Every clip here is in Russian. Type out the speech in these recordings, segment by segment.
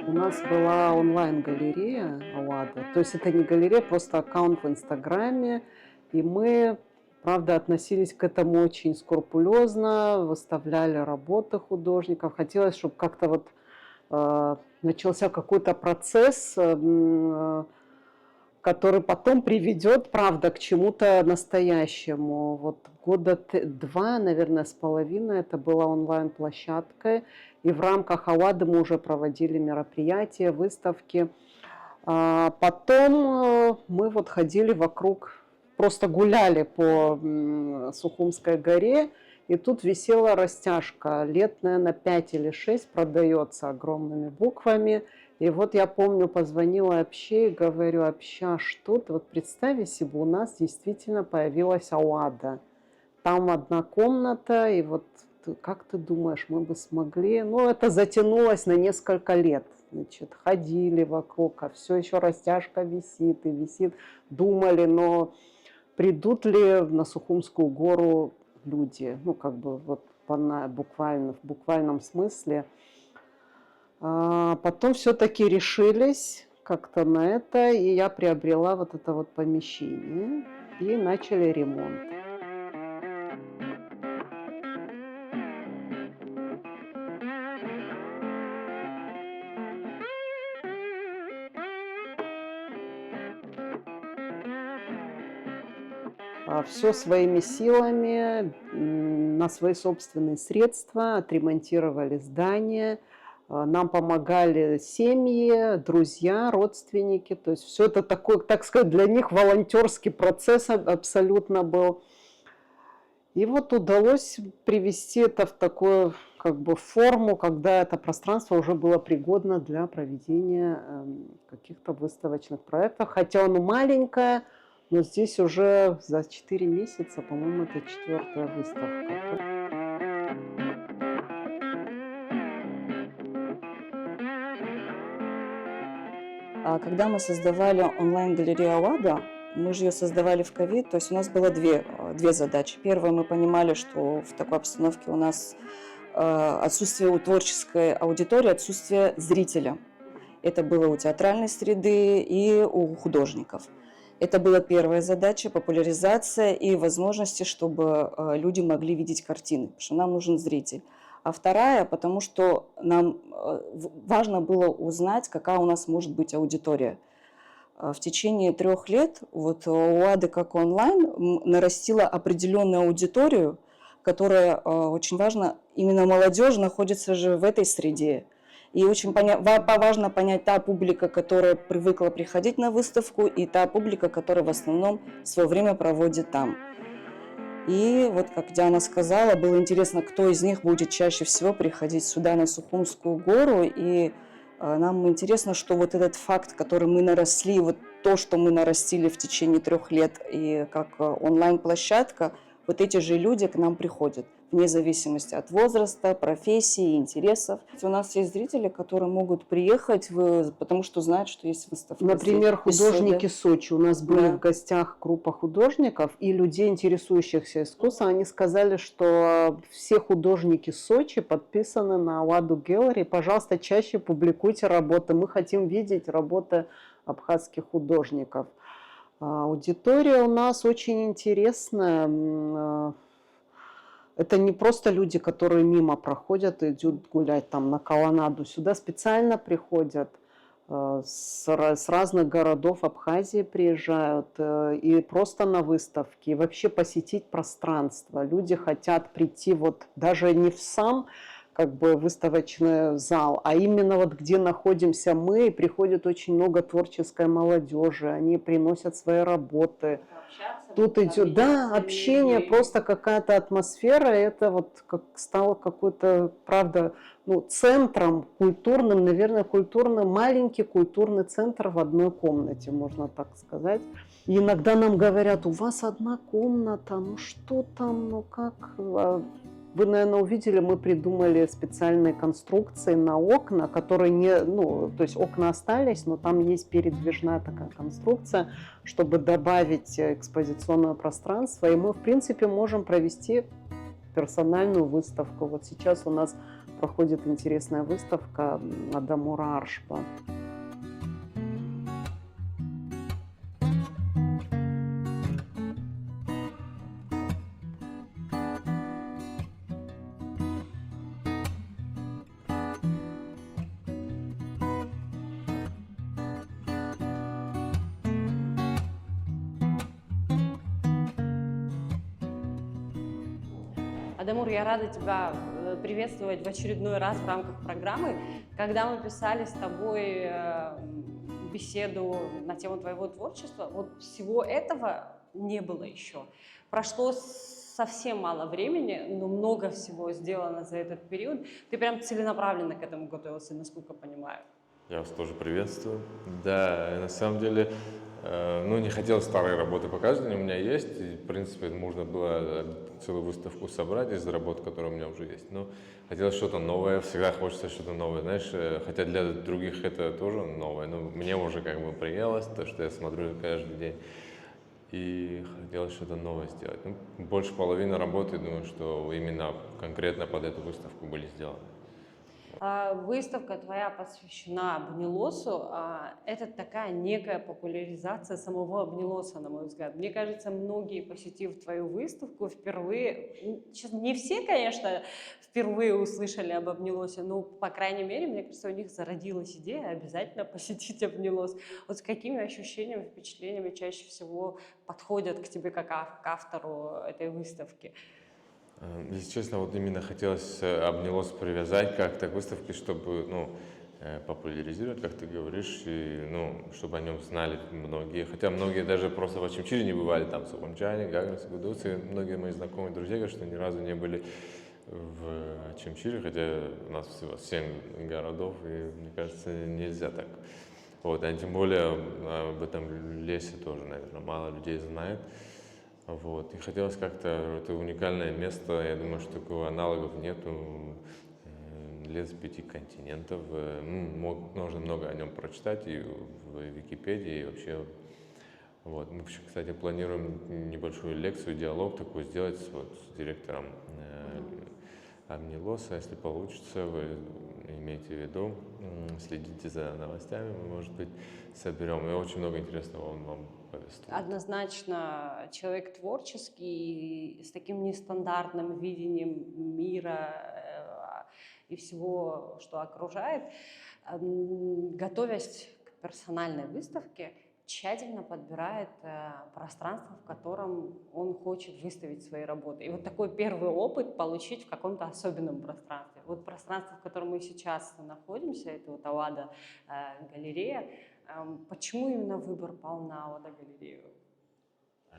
У нас была онлайн-галерея Awada. То есть это не галерея, просто аккаунт в Инстаграме. И мы, правда, относились к этому очень скрупулезно, выставляли работы художников. Хотелось, чтобы как-то вот начался какой-то процесс, который потом приведет, правда, к чему-то настоящему. Вот года два, наверное, с половиной это была онлайн-площадка, и в рамках Awada мы уже проводили мероприятия, выставки. Потом мы вот ходили вокруг, просто гуляли по Сухумской горе, и тут висела растяжка, лет, наверное, 5 или 6, продается огромными буквами. И вот я помню, позвонилаОбще и говорю: Обща, что ты, вот представь себе, у нас действительно появилась Awada. Там одна комната, и вот как ты думаешь, мы бы смогли? Ну, это затянулось на несколько лет. Значит, ходили вокруг, а все еще растяжка висит и висит. Думали, но придут ли на Сухумскую гору люди? Ну, как бы вот буквально, в буквальном смысле. Потом все-таки решились как-то на это, и я приобрела вот это вот помещение, и начали ремонт. Все своими силами, на свои собственные средства отремонтировали здание. Нам помогали семьи, друзья, родственники. То есть все это такой, так сказать, для них волонтерский процесс абсолютно был. И вот удалось привести это в такую как бы форму, когда это пространство уже было пригодно для проведения каких-то выставочных проектов. Хотя оно маленькое, но здесь уже за 4 месяца, по-моему, это 4-я выставка. Когда мы создавали онлайн-галерею Awada, мы же ее создавали в ковид, то есть у нас было две задачи. Первая, мы понимали, что в такой обстановке у нас отсутствие у творческой аудитории, отсутствие зрителя. Это было у театральной среды и у художников. Это была первая задача – популяризация и возможности, чтобы люди могли видеть картины, потому что нам нужен зритель. А вторая, потому что нам важно было узнать, какая у нас может быть аудитория. В течение 3 лет вот у Ады как онлайн нарастила определенную аудиторию, которая, очень важно, именно молодежь находится же в этой среде. И очень важно понять та публика, которая привыкла приходить на выставку, и та публика, которая в основном свое время проводит там. И вот, как Диана сказала, было интересно, кто из них будет чаще всего приходить сюда, на Сухумскую гору. И нам интересно, что вот этот факт, который мы наросли, вот то, что мы нарастили в течение 3 лет, и как онлайн-площадка, вот эти же люди к нам приходят, вне зависимости от возраста, профессии, интересов. У нас есть зрители, которые могут приехать, потому что знают, что есть выставка. Например, художники Сочи. У нас были в гостях группа художников и людей, интересующихся искусством. Они сказали, что все художники Сочи подписаны на Awada Gallery. Пожалуйста, чаще публикуйте работы. Мы хотим видеть работы абхазских художников. Аудитория у нас очень интересная. Это не просто люди, которые мимо проходят и идут гулять там на колоннаду. Сюда специально приходят с разных городов Абхазии, приезжают и просто на выставки, и вообще посетить пространство. Люди хотят прийти вот даже не в сам как бы выставочный зал, а именно вот где находимся мы, и приходит очень много творческой молодежи, они приносят свои работы. Тут идет, да, общение, просто какая-то атмосфера, это вот как стало какой-то, правда, ну, центром культурным, наверное, культурным, маленький культурный центр в одной комнате, можно так сказать. И иногда нам говорят: у вас одна комната, ну что там, ну как... Вы, наверное, увидели, мы придумали специальные конструкции на окна, которые не, ну, то есть окна остались, но там есть передвижная такая конструкция, чтобы добавить экспозиционное пространство. И мы, в принципе, можем провести персональную выставку. Вот сейчас у нас проходит интересная выставка Адамура Аршба. Адамур, я рада тебя приветствовать в очередной раз в рамках программы. Когда мы писали с тобой беседу на тему твоего творчества, вот всего этого не было еще. Прошло совсем мало времени, но много всего сделано за этот период. Ты прям целенаправленно к этому готовился, насколько понимаю. Я вас тоже приветствую. Да, на самом деле, не хотел старые работы показывать, они у меня есть. И, в принципе, можно было целую выставку собрать из работ, которые у меня уже есть. Но хотелось что-то новое, всегда хочется что-то новое. Знаешь, хотя для других это тоже новое, но мне уже как бы приелось, то, что я смотрю каждый день. И хотелось что-то новое сделать. Больше половины работы, думаю, что именно конкретно под эту выставку были сделаны. Выставка твоя посвящена Абнилосу. Это такая некая популяризация самого Абнилоса, на мой взгляд. Мне кажется, многие, посетив твою выставку, впервые, не все, конечно, впервые услышали об Абнилосе, но, по крайней мере, мне кажется, у них зародилась идея обязательно посетить Абнилос. Вот с какими ощущениями, впечатлениями чаще всего подходят к тебе как к автору этой выставки? Если честно, вот именно хотелось Абнилос привязать как-то к выставке, чтобы, популяризировать, как ты говоришь, и, чтобы о нем знали многие. Хотя многие даже просто в Очимчире не бывали, там, Сухумчане, Гагринцы, Гудуцы. Многие мои знакомые друзья говорят, что ни разу не были в Очимчире, хотя у нас всего 7 городов, и, мне кажется, нельзя так. Вот, а тем более об этом лесе тоже, наверное, мало людей знает. Вот. И хотелось как-то, это уникальное место, я думаю, что такого аналогов нету, лес 5 континентов, можно много о нем прочитать и в Википедии, и вообще. Вот. Мы, кстати, планируем небольшую лекцию, диалог такой сделать с директором Абнилоса, если получится, вы имейте в виду, следите за новостями, мы, может быть, соберем, и очень много интересного он вам повествует. Однозначно, человек творческий, с таким нестандартным видением мира и всего, что окружает, готовясь к персональной выставке, тщательно подбирает пространство, в котором он хочет выставить свои работы. И вот такой первый опыт получить в каком-то особенном пространстве. Вот пространство, в котором мы сейчас находимся, это вот Ауада галерея. Почему именно выбор пал на Ауада галерею?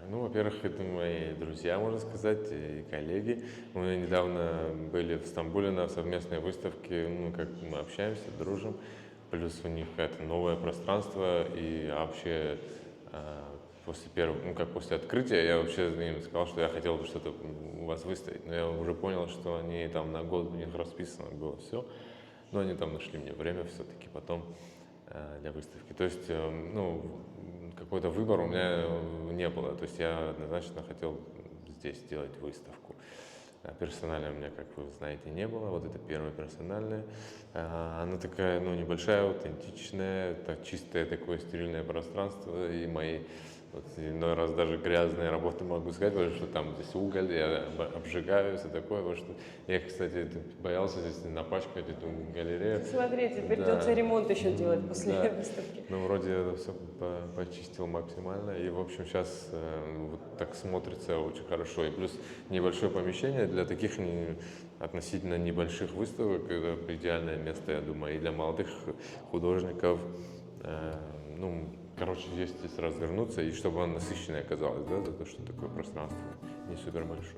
Во-первых, это мои друзья, можно сказать, и коллеги. Мы недавно были в Стамбуле на совместной выставке, как мы общаемся, дружим. Плюс у них это новое пространство, и вообще после открытия я вообще им сказал, что я хотел бы что-то у вас выставить, но я уже понял, что они там на год у них расписано было все, но они там нашли мне время все-таки потом для выставки. То есть, какой-то выбор у меня не было, то есть я однозначно хотел здесь сделать выставку. Персональная у меня, как вы знаете, не было. Вот это первая персональная. Она такая, небольшая, аутентичная, это чистое такое стерильное пространство. И мои иной раз даже грязные работы могу сказать, потому что там здесь уголь, я обжигаю, все такое. Потому что я, кстати, боялся здесь напачкать эту галерею. Смотрите, придется ремонт еще делать после выставки. Вроде это все почистил максимально. И, в общем, сейчас вот так смотрится очень хорошо. И плюс небольшое помещение для таких относительно небольших выставок. Это идеальное место, я думаю, и для молодых художников. Здесь развернуться, и чтобы оно насыщенное оказалось, за то, что такое пространство не супер большое.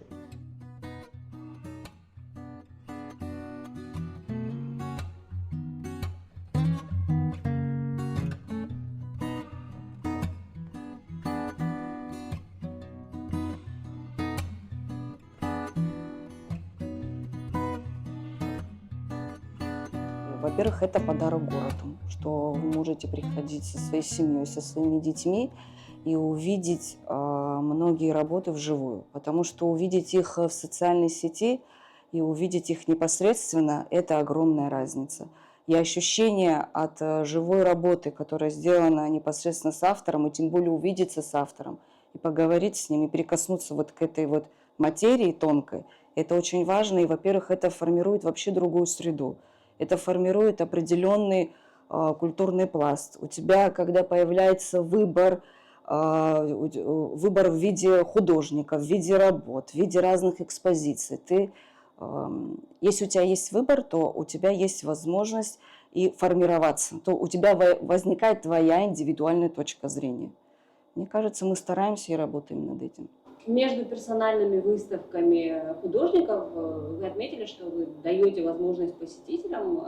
Во-первых, это подарок городу, что вы можете приходить со своей семьей, со своими детьми и увидеть многие работы вживую. Потому что увидеть их в социальной сети и увидеть их непосредственно – это огромная разница. И ощущение от живой работы, которая сделана непосредственно с автором, и тем более увидеться с автором, и поговорить с ним, и прикоснуться вот к этой вот материи тонкой, это очень важно. И, во-первых, это формирует вообще другую среду. Это формирует определенный культурный пласт. У тебя, когда появляется выбор в виде художника, в виде работ, в виде разных экспозиций, если у тебя есть выбор, то у тебя есть возможность и формироваться, то у тебя возникает твоя индивидуальная точка зрения. Мне кажется, мы стараемся и работаем над этим. Между персональными выставками художников вы отметили, что вы даете возможность посетителям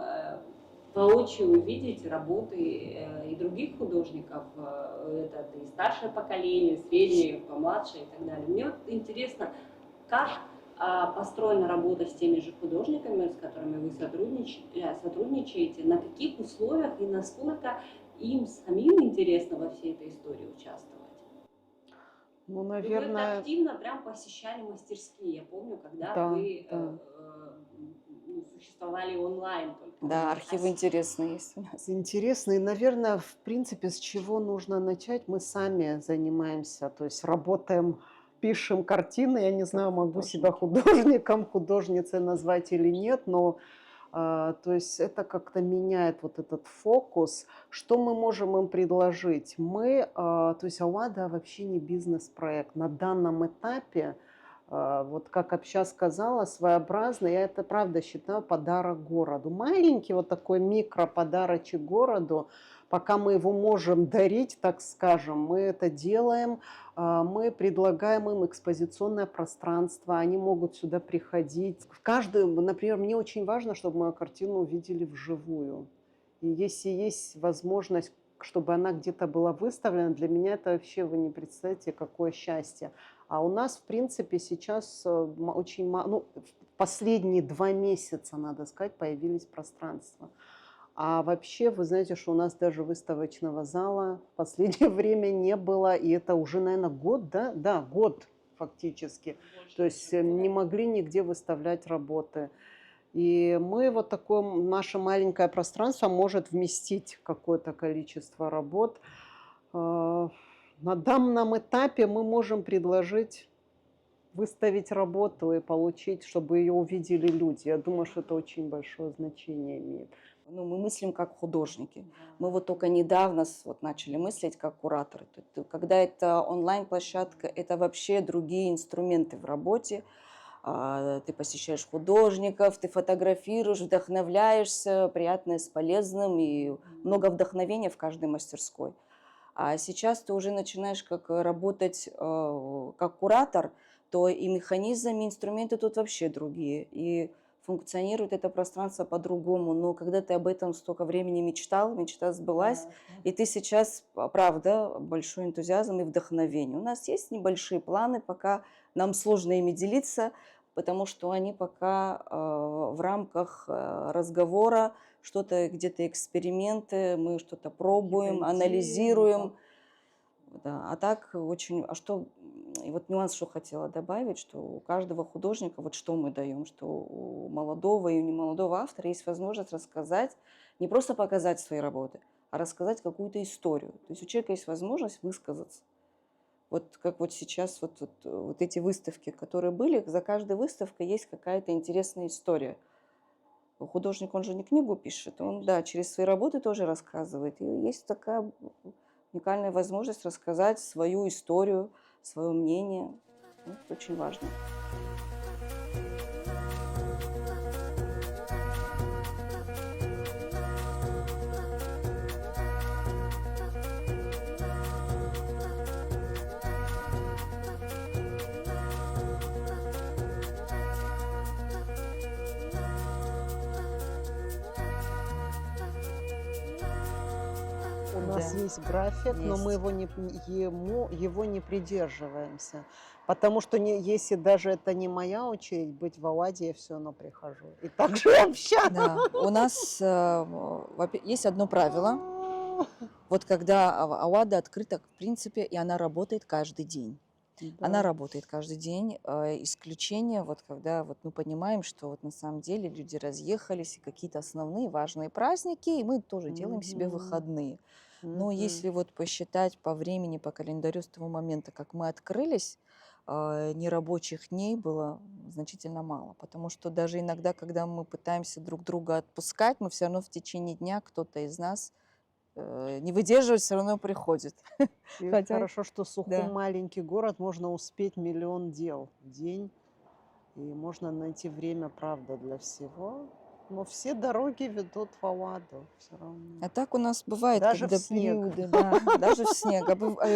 воочию увидеть работы и других художников. Это и старшее поколение, среднее, помладше и так далее. Мне вот интересно, как построена работа с теми же художниками, с которыми вы сотрудничаете, на каких условиях и насколько им самим интересно во всей этой истории участвовать? Ну, Вы наверное, активно прям посещали мастерские. Я помню, когда да, вы да. существовали онлайн только. Да, архивы интересные есть у нас. Интересно. И, наверное, в принципе, с чего нужно начать? Мы сами занимаемся, то есть работаем, пишем картины. Я не знаю, могу себя художником, художницей назвать или нет, но то есть это как-то меняет вот этот фокус. Что мы можем им предложить? То есть Ауада вообще не бизнес-проект. На данном этапе, вот как Обща сказала, своеобразно, я это правда считаю подарок городу. Маленький вот такой микроподарочек городу, пока мы его можем дарить, так скажем, мы это делаем. Мы предлагаем им экспозиционное пространство, они могут сюда приходить. Например, мне очень важно, чтобы мою картину увидели вживую. И если есть возможность, чтобы она где-то была выставлена, для меня это вообще, вы не представляете, какое счастье. А у нас, в принципе, сейчас очень мало, последние 2 месяца, надо сказать, появились пространства. А вообще, вы знаете, что у нас даже выставочного зала в последнее время не было, и это уже, наверное, год, да? Да, год фактически. То есть не могли нигде выставлять работы. И мы вот такое, наше маленькое пространство может вместить какое-то количество работ. На данном этапе мы можем предложить выставить работу и получить, чтобы ее увидели люди. Я думаю, что это очень большое значение имеет. Мы мыслим как художники. Мы вот только недавно начали мыслить как кураторы. Когда это онлайн-площадка, это вообще другие инструменты в работе. Ты посещаешь художников, ты фотографируешь, вдохновляешься, приятное с полезным, и много вдохновения в каждой мастерской. А сейчас ты уже начинаешь работать как куратор, то и механизмы, и инструменты тут вообще другие. И функционирует это пространство по-другому. Но когда ты об этом столько времени мечтал, мечта сбылась, и ты сейчас, правда, большой энтузиазм и вдохновение. У нас есть небольшие планы, пока нам сложно ими делиться, потому что они пока в рамках разговора, что-то где-то эксперименты, мы что-то пробуем, анализируем. Да, а так очень... И вот нюанс, что хотела добавить, что у каждого художника, вот что мы даем, что у молодого и у немолодого автора есть возможность рассказать, не просто показать свои работы, а рассказать какую-то историю. То есть у человека есть возможность высказаться. Вот как вот сейчас вот эти выставки, которые были, за каждой выставкой есть какая-то интересная история. Художник, он же не книгу пишет, он, да, через свои работы тоже рассказывает. И есть такая уникальная возможность рассказать свою историю, свое мнение. Это очень важно. У нас есть график, но мы его не придерживаемся. Потому что если даже это не моя очередь быть в Ауаде, я все равно прихожу. И так же общаться. Да, у нас есть одно правило. Вот когда Ауада открыта, в принципе, и она работает каждый день. Она работает каждый день. Исключение, вот когда вот мы понимаем, что вот на самом деле люди разъехались, и какие-то основные важные праздники, и мы тоже делаем себе выходные. Но если вот посчитать по времени, по календарю с того момента, как мы открылись, нерабочих дней было значительно мало. Потому что даже иногда, когда мы пытаемся друг друга отпускать, мы все равно в течение дня кто-то из нас не выдерживает, все равно приходит. И Хотя- хорошо, что Сухум да. маленький город, можно успеть миллион дел в день. И можно найти время, правда, для всего. Но все дороги ведут в Ауаду все равно. А так у нас бывает, Даже в когда снег. периоды, да, даже в снег.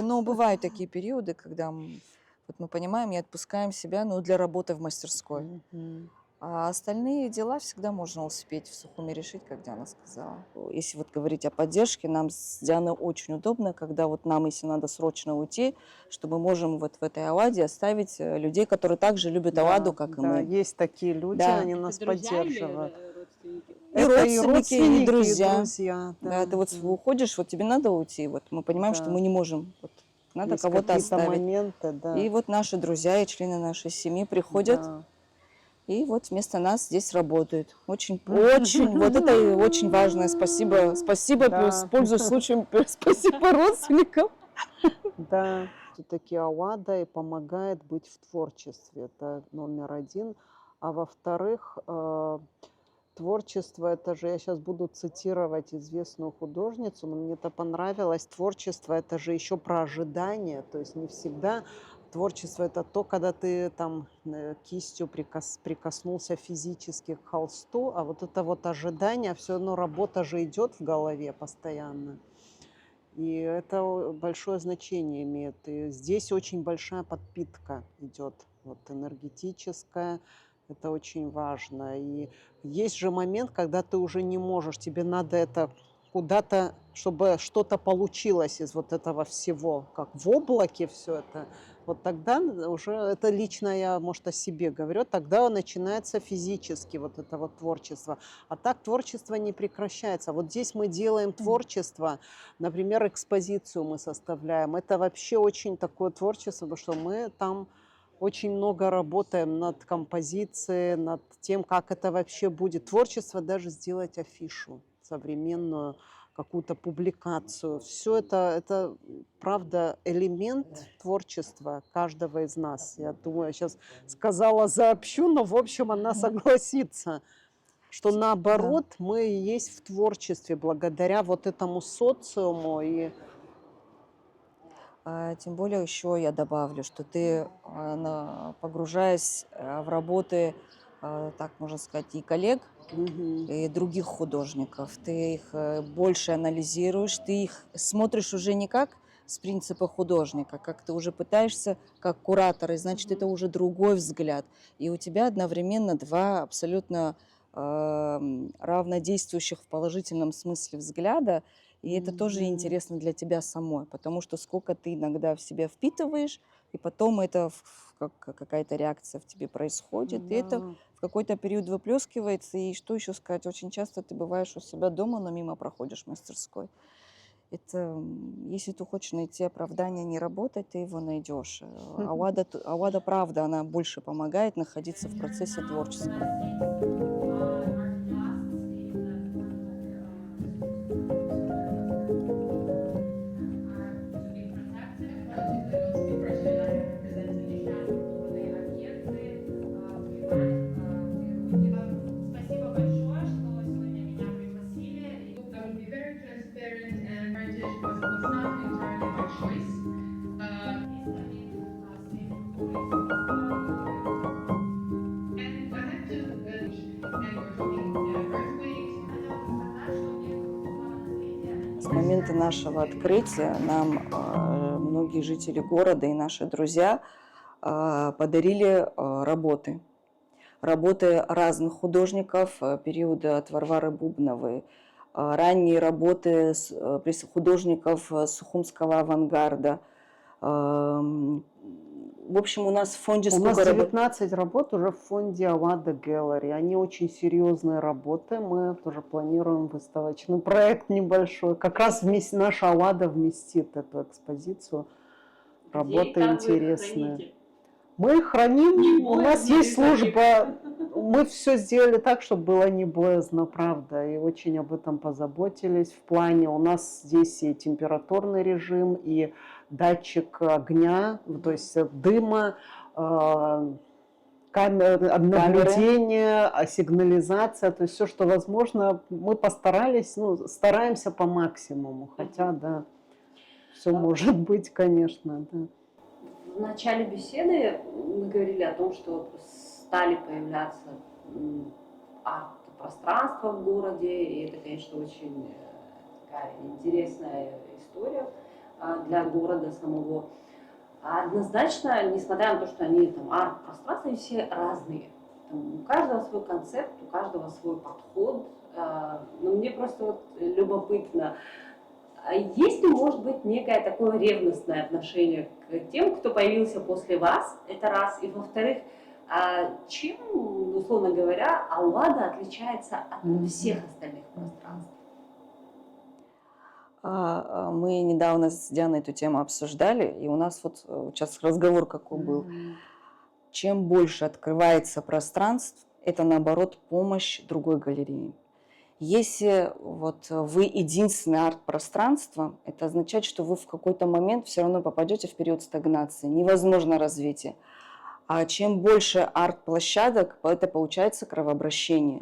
Но бывают такие периоды, когда вот мы понимаем и отпускаем себя, ну, для работы в мастерской. Мгм. А остальные дела всегда можно успеть в Сухуми решить, как Диана сказала. Если вот говорить о поддержке, нам с Дианой очень удобно, когда вот нам, если надо срочно уйти, что мы можем вот в этой Ауаде оставить людей, которые также любят Ауаду, как и да, мы. есть такие люди, Да. они Это нас друзья или поддерживают. родственники? И родственники, и и друзья. друзья, Да, ты вот уходишь, вот тебе надо уйти, вот мы понимаем, что Да. мы не можем, вот, надо Есть кого-то какие-то оставить. моменты, да. И вот наши друзья и члены нашей семьи приходят, Да. и вот вместо нас здесь работают. Очень, вот это и очень важное. Спасибо, Да. пользуясь случаем, спасибо родственникам. Да, все-таки Ауада и помогает быть в творчестве. Это номер один. А во-вторых, творчество, это же, я сейчас буду цитировать известную художницу, но мне это понравилось, творчество это же еще про ожидание, то есть не всегда творчество это то, когда ты там кистью прикоснулся физически к холсту, а вот это вот ожидание, все равно работа же идет в голове постоянно. И это большое значение имеет. И здесь очень большая подпитка идет, вот энергетическая. Это очень важно. И есть же момент, когда ты уже не можешь, тебе надо это куда-то, чтобы что-то получилось из вот этого всего, как в облаке все это. Вот тогда уже, это лично я, может, о себе говорю, тогда начинается физически вот это вот творчество. А так творчество не прекращается. Вот здесь мы делаем творчество, например, экспозицию мы составляем. Это вообще очень такое творчество, потому что мы там очень много работаем над композицией, над тем, как это вообще будет. Творчество даже сделать афишу современную, какую-то публикацию. Все это правда элемент творчества каждого из нас. Я думаю, я сейчас сказала заобщу, но в общем она согласится, что наоборот мы и есть в творчестве благодаря вот этому социуму. И Тем более еще я добавлю, что ты, погружаясь в работы, так можно сказать, и коллег, и других художников, ты их больше анализируешь, ты их смотришь уже не как с принципа художника, как ты уже пытаешься как куратор, и значит, это уже другой взгляд. И у тебя одновременно два абсолютно равнодействующих в положительном смысле взгляда, и это тоже интересно для тебя самой, потому что сколько ты иногда в себя впитываешь, и потом это какая-то реакция в тебе происходит, и это в какой-то период выплескивается. И что еще сказать, очень часто ты бываешь у себя дома, но мимо проходишь в мастерской. Это, если ты хочешь найти оправдание не работать, ты его найдешь. Ауада, правда, она больше помогает находиться в процессе творческого. Спасибо большое, что сегодня меня пригласили. I will be very transparent and British was not entirely my choice. And I had to, and we're talking earthquakes. С момента нашего открытия нам многие жители города и наши друзья подарили работы. Работы разных художников периода от Варвары Бубновой, ранние работы художников сухумского авангарда, в общем, у нас в фонде У нас сколько работ? 19 работ уже в фонде Awada Gallery. Они очень серьезные работы. Мы тоже планируем выставочный проект небольшой. Как раз наша Awada вместит эту экспозицию. Работы интересные. Мы их храним, у нас есть служба, мы все сделали так, чтобы было не боязно, правда, и очень об этом позаботились. В плане у нас здесь и температурный режим, и датчик огня, то есть дыма, наблюдение, сигнализация, то есть все, что возможно, мы постарались, стараемся по максимуму, хотя, да, все может быть, конечно, да. В начале беседы мы говорили о том, что стали появляться арт-пространства в городе, и это, конечно, очень такая интересная история для города самого. Однозначно, несмотря на то, что они там арт-пространства, они все разные. Там, у каждого свой концепт, у каждого свой подход. Но мне просто вот любопытно, есть ли, может быть, некое такое ревностное отношение к тем, кто появился после вас, это раз, и во-вторых, чем, условно говоря, Awada отличается от всех остальных пространств? Мы недавно с Дианой эту тему обсуждали, и у нас вот сейчас разговор какой был. Чем больше открывается пространств, это, наоборот, помощь другой галерее. Если вот вы единственное арт-пространство, это означает, что вы в какой-то момент все равно попадете в период стагнации, невозможно развитие. А чем больше арт-площадок, это получается кровообращение.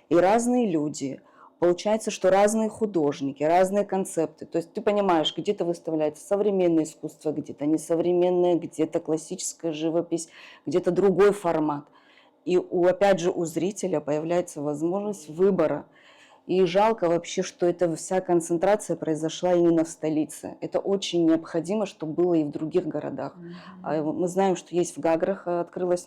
И разные люди, получается, что разные художники, разные концепты. То есть ты понимаешь, где-то выставляется современное искусство, где-то несовременное, где-то классическая живопись, где-то другой формат. И опять же у зрителя появляется возможность выбора. И жалко вообще, что эта вся концентрация произошла именно в столице. Это очень необходимо, чтобы было и в других городах. Мы знаем, что есть в Гаграх открылось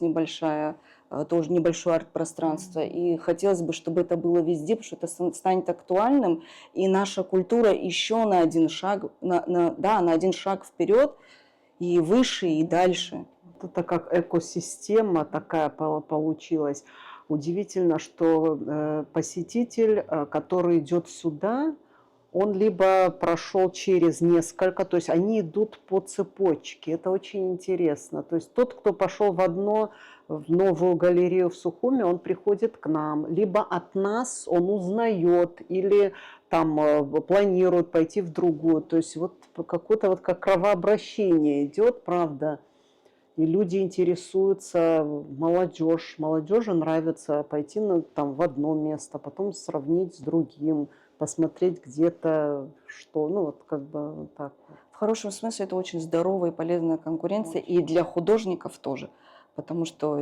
тоже небольшое арт-пространство. И хотелось бы, чтобы это было везде, потому что это станет актуальным. И наша культура еще на один шаг, на один шаг вперед, и выше, и дальше. Это как экосистема такая получилась. Удивительно, что посетитель, который идет сюда, он либо прошел через несколько, то есть они идут по цепочке. Это очень интересно. То есть тот, кто пошел в новую галерею в Сухуми, он приходит к нам. Либо от нас он узнает, или там планирует пойти в другую. То есть вот какое-то вот как кровообращение идет, правда. И люди интересуются, молодежи нравится пойти в одно место, потом сравнить с другим, посмотреть где-то что, вот как бы вот так. В хорошем смысле это очень здоровая и полезная конкуренция, и для художников тоже. Потому что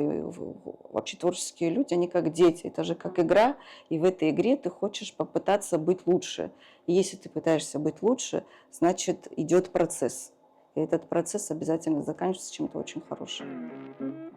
вообще творческие люди, они как дети, это же как игра, и в этой игре ты хочешь попытаться быть лучше. И если ты пытаешься быть лучше, значит идет процесс. И этот процесс обязательно заканчивается чем-то очень хорошим.